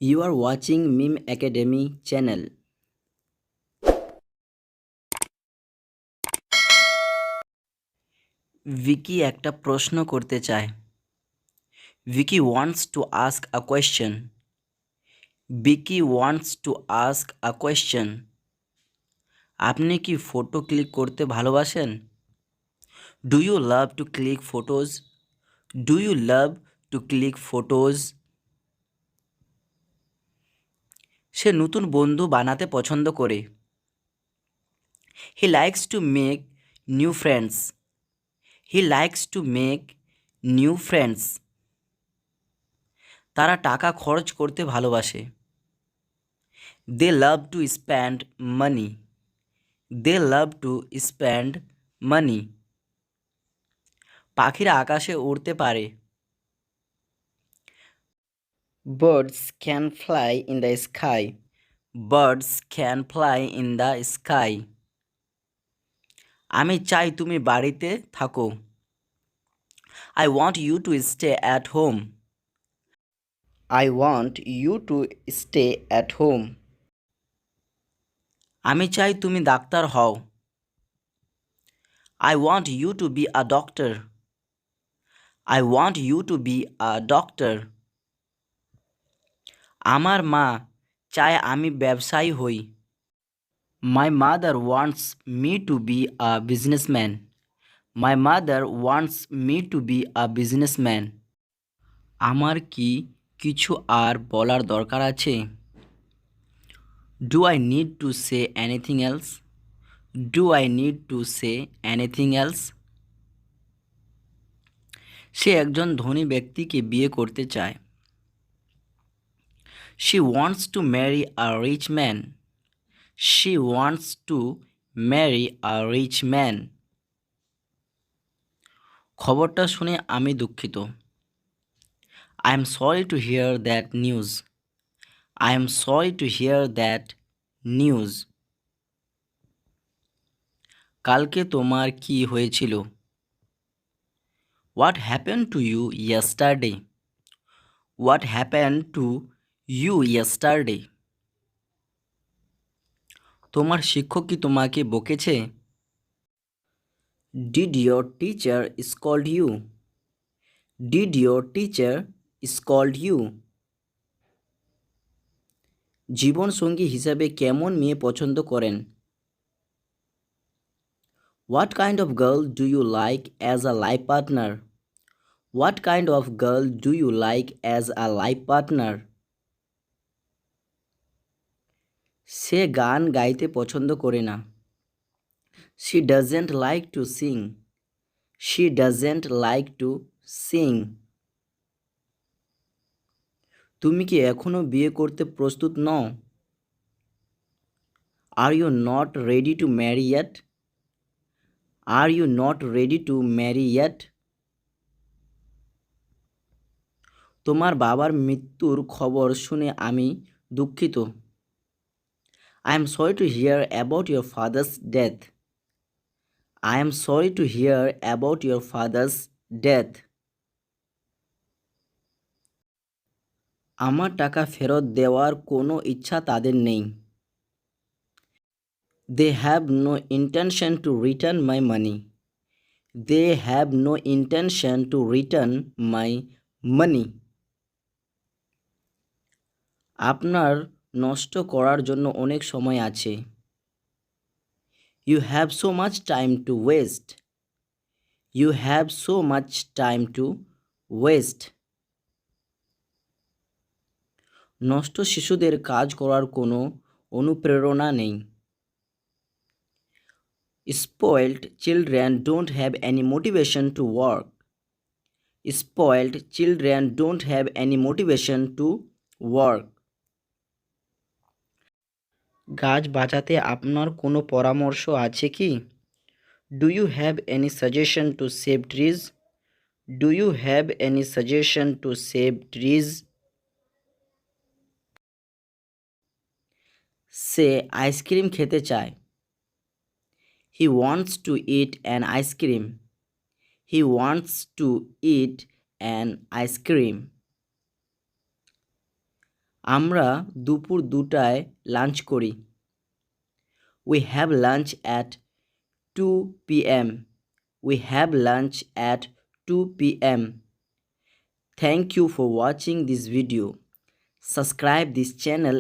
You are watching Meme Academy channel. Vicky একটা প্রশ্ন করতে চায়। Vicky wants to ask a question. Vicky wants to ask a question. আপনি কি ফটো ক্লিক করতে ভালোবাসেন? Do you love to click photos? Do you love to click photos? সে নতুন বন্ধু বানাতে পছন্দ করে। He likes to make new friends. He likes to make new friends. তারা টাকা খরচ করতে ভালোবাসে। They love to spend money. They love to spend money. পাখিরা আকাশে উড়তে পারে। Birds can fly in the sky. Birds can fly in the sky. আমি চাই তুমি বাড়িতে থাকো। I want you to stay at home. I want you to stay at home. আমি চাই তুমি ডাক্তার হও। I want you to be a doctor. I want you to be a doctor. আমার মা চায় আমি ব্যবসায়ী হই। My mother wants me to be a businessman. My mother wants me to be a businessman. আমার কি কিছু আর বলার দরকার আছে? Do I need to say anything else? Do I need to say anything else? সে একজন ধনী ব্যক্তিকে বিয়ে করতে চায়। She wants to marry a rich man. She wants to marry a rich man. খবরটা শুনে আমি দুঃখিত। I am sorry to hear that news. I am sorry to hear that news. কালকে তোমার কি হয়েছিল? What happened to you yesterday? What happened to you yesterday? তোমার শিক্ষক কি তোমাকে বকেছে? Did your teacher scold you? Did your teacher scold you? জীবনসঙ্গী হিসাবে কেমন মেয়ে পছন্দ করেন? What kind of girl do you like as a life partner? What kind of girl do you like as a life partner? সে গান গাইতে পছন্দ করে না। She doesn't like to sing. She doesn't like to sing. তুমি কি এখনো বিয়ে করতে প্রস্তুত নও? Are you not ready to marry yet? Are you not ready to marry yet? তোমার বাবার মৃত্যুর খবর শুনে আমি দুঃখিত। I am sorry to hear about your father's death. I am sorry to hear about your father's death. আমার টাকা ফেরত দেওয়ার কোনো ইচ্ছা তাদের নেই। They have no intention to return my money. They have no intention to return my money. আপনার নষ্ট করার জন্য অনেক সময় আছে। You have so much time to waste. You have so much time to waste. নষ্ট শিশুদের কাজ করার কোনো অনুপ্রেরণা নেই। Spoiled children don't have any motivation to work. Spoiled children don't have any motivation to work. গাছ বাঁচাতে আপনার কোনো পরামর্শ আছে কি? Do you have any suggestion to save trees? Do you have any suggestion to save trees? Say ice cream খেতে চায়। He wants to eat an ice cream. He wants to eat an ice cream. আমরা দুপুর 2টায় lunch করি। We have lunch at 2 p.m. We have lunch at 2 p.m. Thank you for watching this video. Subscribe this channel